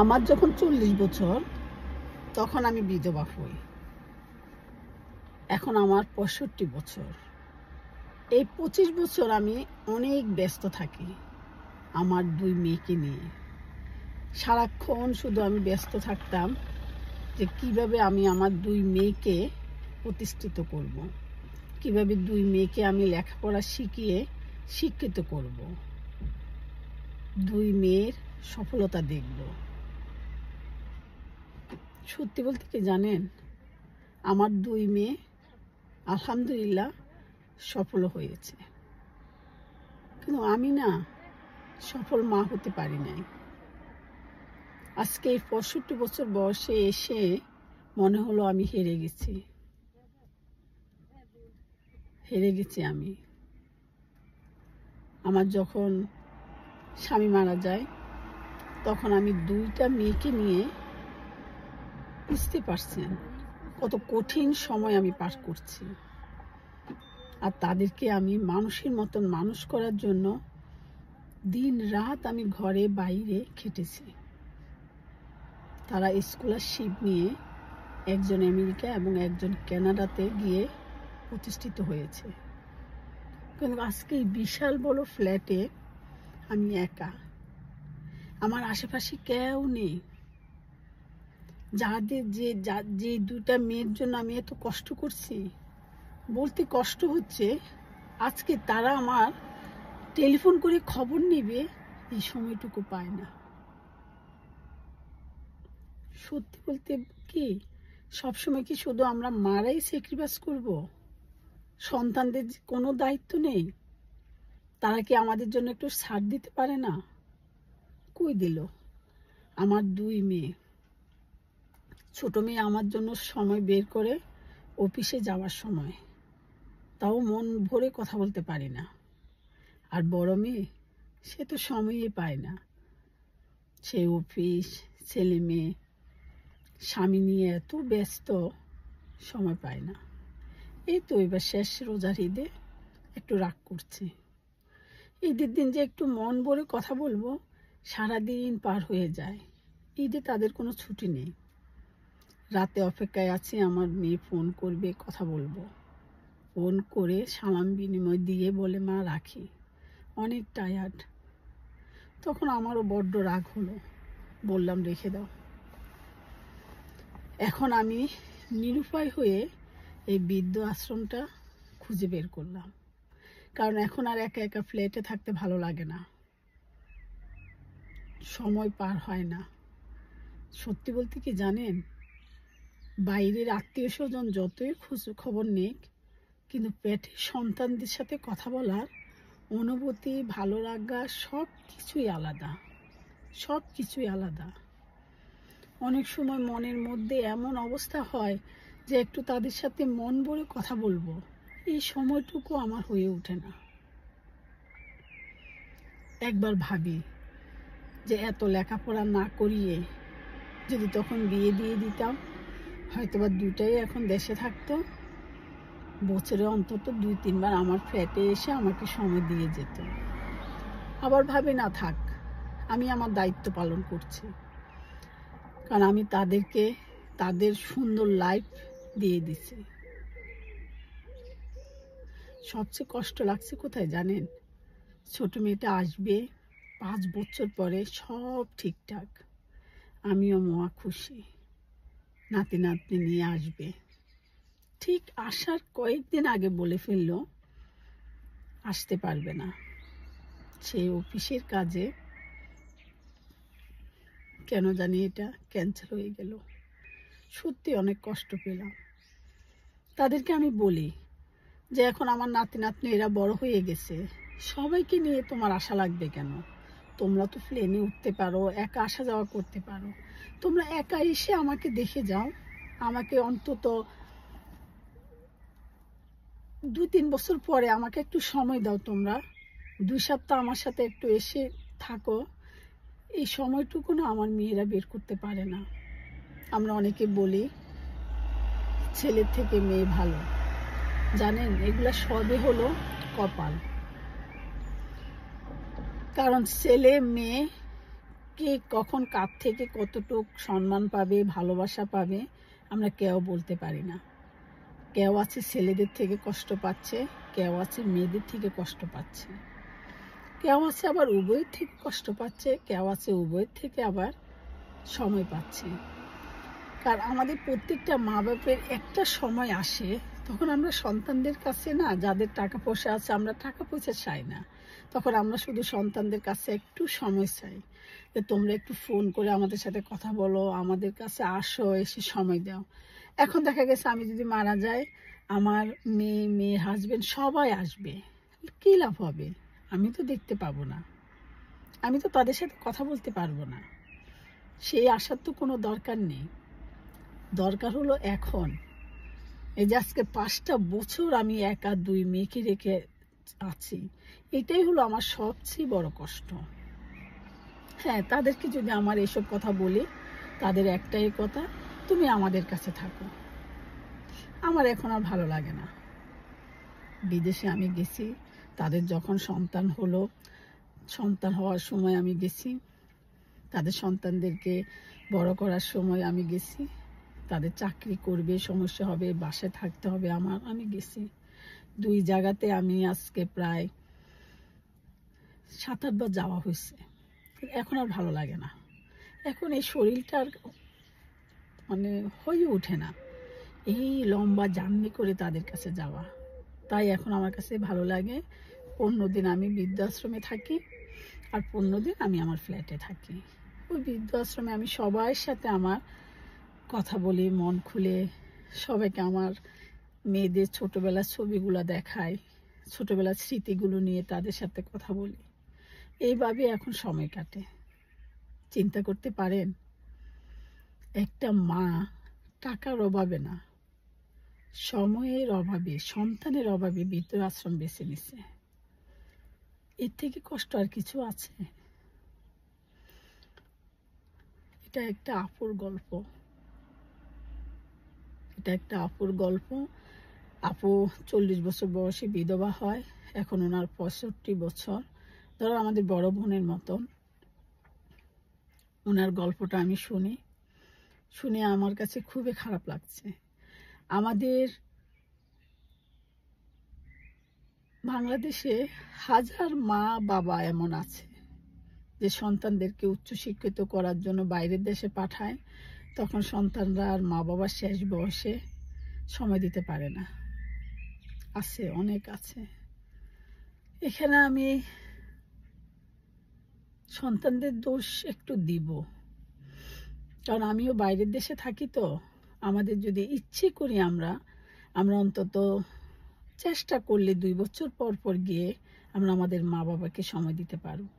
আমার যখন 40 বছর তখন আমি বিধবা হই। এখন আমার 65 বছর। এই 25 বছর আমি অনেক ব্যস্ত থাকি আমার 2 মেয়েকে নিয়ে। সারাক্ষণ শুধু আমি ব্যস্ত থাকতাম যে কিভাবে আমি আমার 2 মেয়েকে প্রতিষ্ঠিত করব, কিভাবে 2 মেয়েকে আমি লেখাপড়া শিখিয়ে শিক্ষিত করব, 2 মেয়ের সফলতা দেখব। সত্যি বলতে কি জানেন, আমার 2 মেয়ে আলহামদুলিল্লাহ সফল হয়েছে, কিন্তু আমি না সফল মা হতে পারি নাই। আজকে এই 65 বছর বয়সে এসে মনে হলো আমি হেরে গেছি আমি। আমার যখন স্বামী মারা যায় তখন আমি 2টা মেয়েকে নিয়ে, বুঝতে পারছেন কত কঠিন সময় আমি পার করছি। আর তাদেরকে আমি মানুষের মতন মানুষ করার জন্য দিন রাত আমি ঘরে বাইরে খেটেছি। তারা স্কলারশিপ নিয়ে একজন আমেরিকা এবং একজন কানাডাতে গিয়ে প্রতিষ্ঠিত হয়েছে, কিন্তু আজকে এই বিশাল বড় ফ্ল্যাটে আমি একা, আমার আশেপাশে কেউ নেই। যাদের যে 2টা মেয়ের জন্য আমি এত কষ্ট করছি, বলতে কষ্ট হচ্ছে, আজকে তারা আমার টেলিফোন করে খবর নেবে এই সময়টুকু পায় না। সত্যি বলতে কি, সবসময় কি শুধু আমরা মারাই স্যাক্রিফাইস করব? সন্তানদের কোনো দায়িত্ব নেই? তারা কি আমাদের জন্য একটু ছাড় দিতে পারে না? কই দিল? আমার 2 মেয়ে, ছোট মেয়ে আমার জন্য সময় বের করে অফিসে যাওয়ার সময়, তাও মন ভরে কথা বলতে পারি না। আর বড় মেয়ে, সে তো সময়ই পায় না, সে অফিস, ছেলে মেয়ে, স্বামী নিয়ে এত ব্যস্ত, সময় পায় না। এই তো এবার শেষ রোজার ঈদে একটু রাগ করছে। ঈদের দিন যে একটু মন ভরে কথা বলবো, সারাদিন পার হয়ে যায়। ঈদে তাদের কোনো ছুটি নেই। রাতে অপেক্ষায় আছি আমার মেয়ে ফোন করবে, কথা বলবো। ফোন করে সালাম বিনিময় দিয়ে বলে মা রাখি, অনেক টায়ার্ড। তখন আমারও বড্ড রাগ হলো, বললাম রেখে দাও। এখন আমি নিরুপায় হয়ে এই বৃদ্ধ আশ্রমটা খুঁজে বের করলাম, কারণ এখন আর একা একা ফ্ল্যাটে থাকতে ভালো লাগে না, সময় পার হয় না। সত্যি বলতে কি জানেন, বাইরের আত্মীয় স্বজন যতই খবর নেক, কিন্তু পেটের সন্তানদের সাথে কথা বলার অনুভূতি, ভালো লাগা সব কিছুই আলাদা। অনেক সময় মনের মধ্যে এমন অবস্থা হয় যে একটু তাদের সাথে মন ভরে কথা বলবো, এই সময়টুকু আমার হয়ে ওঠে না। একবার ভাবি যে এত লেখাপড়া না করিয়ে যদি তখন বিয়ে দিয়ে দিতাম, হয়তোবা 2টাই এখন দেশে থাকতো, বছরে অন্তত 2-3 বার আমার ফ্ল্যাটে এসে আমাকে সময় দিয়ে যেত। আবার ভাবি না থাক, আমি আমার দায়িত্ব পালন করছি, কারণ আমি তাদেরকে তাদের সুন্দর লাইফ দিয়ে দিছি। সবচেয়ে কষ্ট লাগছে কোথায় জানেন? ছোট মেয়েটা আসবে 5 বছর পরে, সব ঠিকঠাক, আমিও মহা খুশি, নাতি নাতনি নিয়ে আসবে। ঠিক আসার কয়েকদিন আগে বলে ফেললো আসতে পারবে না, সে অফিসের কাজে কেন জানি এটা ক্যান্সেল হয়ে গেল। সত্যি অনেক কষ্ট পেলাম। তাদেরকে আমি বলি যে এখন আমার নাতি নাতনি এরা বড় হয়ে গেছে, সবাইকে নিয়ে তোমার আশা লাগবে কেন? তোমরা তো প্লেনে উঠতে পারো, একা আসা যাওয়া করতে পারো, তোমরা একা এসে আমাকে দেখে যাও। আমাকে অন্তত 2-3 বছর পরে আমাকে একটু সময় দাও, তোমরা 2 সপ্তাহ আমার সাথে একটু এসে থাকো। এই সময়টুকু না আমার মেয়েরা বের করতে পারে না। আমরা অনেকে বলি ছেলের থেকে মেয়ে ভালো, জানেন এগুলা সবই হলো কপাল। কারণ ছেলে মেয়ে কে কখন কার থেকে কতটুক সম্মান পাবে, ভালোবাসা পাবে, আমরা কেউ বলতে পারি না। কেউ আছে ছেলেদের থেকে কষ্ট পাচ্ছে, কেউ আছে মেয়েদের থেকে কষ্ট পাচ্ছে, কেউ আছে আবার উভয়ের থেকে কষ্ট পাচ্ছে, কেউ আছে উভয়ের থেকে আবার সময় পাচ্ছে। কারণ আমাদের প্রত্যেকটা মা বাপের একটা সময় আসে, তখন আমরা সন্তানদের কাছে না, যাদের টাকা পয়সা আছে, আমরা টাকা পয়সা চাই না, তখন আমরা শুধু সন্তানদের কাছে একটু সময় চাই, যে তোমরা একটু ফোন করে আমাদের সাথে কথা বলো, আমাদের কাছে আসো, এসে সময় দাও। এখন দেখা গেছে আমি যদি মারা যাই, আমার মেয়ে হাজবেন্ড সবাই আসবে, কী লাভ হবে? আমি তো দেখতে পাবো না, আমি তো তাদের সাথে কথা বলতে পারবো না। সেই আসার তো কোনো দরকার নেই। দরকার হলো এখন, এই যে আজকে 5টা বছর আমি একা 2 মেয়েকে রেখে আছি, এটাই হলো আমার সবচেয়ে বড় কষ্ট। হ্যাঁ, তাদেরকে যদি আমার এসব কথা বলি, তাদের একটাই কথা, তুমি আমাদের কাছে থাকো। আমার এখন আর ভালো লাগে না। বিদেশে আমি গেছি, তাদের যখন সন্তান হলো, সন্তান হওয়ার সময় আমি গেছি, তাদের সন্তানদেরকে বড় করার সময় আমি গেছি, তাদের চাকরি করবে, সমস্যা হবে, বাসায় থাকতে হবে আমি গেছি। 2 জায়গাতে আমি আজকে প্রায় 7-8 বার যাওয়া হয়েছে। এখন আর ভালো লাগে না। এখন এই শরীরটার মানে হয়ে ওঠে না এই লম্বা জার্নি করে তাদের কাছে যাওয়া। তাই এখন আমার কাছে ভালো লাগে 15 দিন আমি বৃদ্ধাশ্রমে থাকি, আর 15 দিন আমি আমার ফ্ল্যাটে থাকি। ওই বৃদ্ধাশ্রমে আমি সবার সাথে আমার কথা বলি, মন খুলে সবাইকে আমার মেয়েদের ছোটবেলার ছবিগুলো দেখাই, ছোটবেলার স্মৃতিগুলো নিয়ে তাদের সাথে কথা বলি। এইভাবে এখন সময় কাটে। চিন্তা করতে পারেন, একটা মা টাকার অভাবে না, সময়ের অভাবে, সন্তানের অভাবে বৃদ্ধাশ্রম বেছে নিছে। এর থেকে কষ্ট আর কিছু আছে? এটা একটা আপুর গল্প, এটা একটা আপুর গল্প। আপু 40 বছর বয়সে বিধবা হয়, এখন ওনার 65 বছর, ধরো আমাদের বড় বোনের মতন। ওনার গল্পটা আমি শুনে আমার কাছে খুবই খারাপ লাগছে। আমাদের বাংলাদেশে হাজার মা বাবা এমন আছে যে সন্তানদেরকে উচ্চশিক্ষিত করার জন্য বাইরের দেশে পাঠায়, তখন সন্তানরা আর মা বাবার শেষ বয়সে সময় দিতে পারে না। আছে, অনেক আছে। এখানে আমি সন্তানদের দোষ একটু দিব, কারণ আমিও বাইরের দেশে থাকি। তো আমাদের যদি ইচ্ছে করি আমরা অন্তত চেষ্টা করলে 2 বছর পর পর গিয়ে আমরা আমাদের মা বাবাকে সময় দিতে পারবো।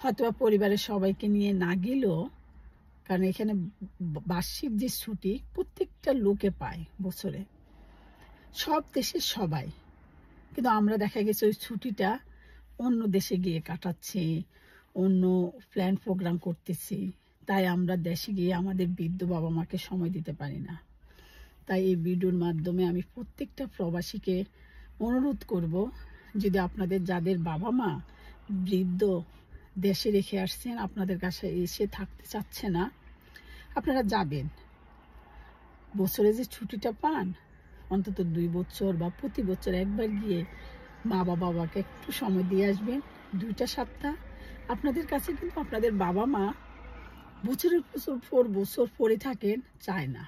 হয়তো পরিবারের সবাইকে নিয়ে না গেলেও, কারণ এখানে বার্ষিক যে ছুটি প্রত্যেকটা লোকে পায় বছরে, সব দেশের সবাই, কিন্তু আমরা দেখা গেছে ওই ছুটিটা অন্য দেশে গিয়ে কাটাচ্ছি, অন্য প্ল্যান প্রোগ্রাম করতেছি। তাই আমরা দেশে গিয়ে আমাদের বৃদ্ধ বাবা মাকে সময় দিতে পারি না। তাই এই ভিডিওর মাধ্যমে আমি প্রত্যেকটা প্রবাসীকে অনুরোধ করব, যদি আপনাদের যাদের বাবা মা বৃদ্ধ দেশে রেখে আসছেন, আপনাদের কাছে এসে থাকতে চাচ্ছে না, আপনারা যাবেন। বছরে যে ছুটিটা পান, অন্তত 2 বছর বা প্রতি বছর একবার গিয়ে মা বাবাকে একটু সময় দিয়ে আসবেন, 2টা সপ্তাহ। আপনাদের কাছে কিন্তু আপনাদের বাবা মা বছরের বছর পরে থাকেন, চায় না।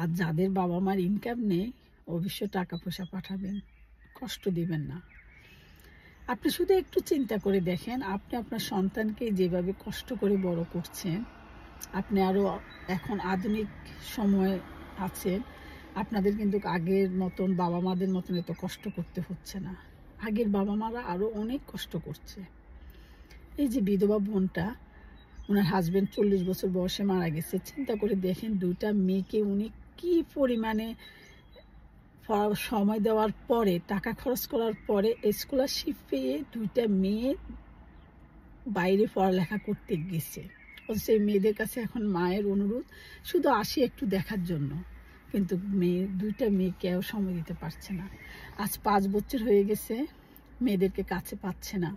আর যাদের বাবা মার ইনকাম নেই, অবশ্য টাকা পয়সা পাঠাবেন, কষ্ট দিবেন না। আপনি শুধু একটু চিন্তা করে দেখেন, আপনি আপনার সন্তানকে যেভাবে কষ্ট করে বড় করছেন, আপনি আরও এখন আধুনিক সময় আছেন, আপনাদের কিন্তু আগের মতন বাবা মাদের মতন এত কষ্ট করতে হচ্ছে না। আগের বাবা মারা আরও অনেক কষ্ট করছে। এই যে বিধবা বোনটা, ওনার হাজবেন্ড 40 বছর বয়সে মারা গেছে, চিন্তা করে দেখেন 2টা মেয়েকে উনি কি পরিমাণে সময় দেওয়ার পরে, টাকা খরচ করার পরে স্কলারশিপ পেয়ে 2টা মেয়ে বাইরে পড়ালেখা করতে গেছে। সেই মেয়েদের কাছে এখন মায়ের অনুরোধ, শুধু আসি একটু দেখার জন্য, কিন্তু 2টা মেয়ে কেউ সময় দিতে পারছে না। আজ 5 বছর হয়ে গেছে, মেয়েদেরকে কাছে পাচ্ছে না,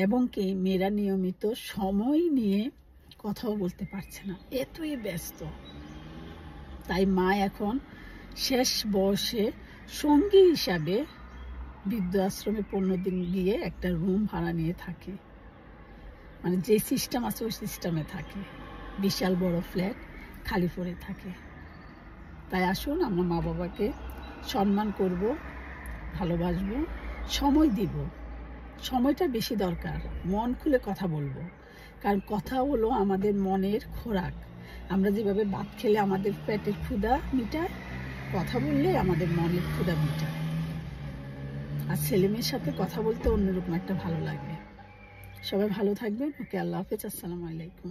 এবং কি মেয়েরা নিয়মিত সময় নিয়ে কথাও বলতে পারছে না, এতই ব্যস্ত। তাই মা এখন শেষ বয়সে সঙ্গী হিসাবে বৃদ্ধাশ্রমে 15 দিন গিয়ে একটা রুম ভাড়া নিয়ে থাকে, মানে যে সিস্টেম আছে ওই সিস্টেমে থাকে, বিশাল বড় ফ্ল্যাট খালি পড়ে থাকে। তাই আসুন আমরা মা বাবাকে সম্মান করব, ভালোবাসবো, সময় দিব। সময়টা বেশি দরকার, মন খুলে কথা বলবো, কারণ কথা হলো আমাদের মনের খোরাক। আমরা যেভাবে ভাত খেলে আমাদের পেটের ক্ষুধা মিটায়, কথা বললে আমাদের মনের ক্ষুধা মিটায়। আর ছেলেমেয়ের সাথে কথা বলতে অন্যরকম একটা ভালো লাগে। সবাই ভালো থাকবেন। ওকে, আল্লাহ হাফেজ, আসসালামু আলাইকুম।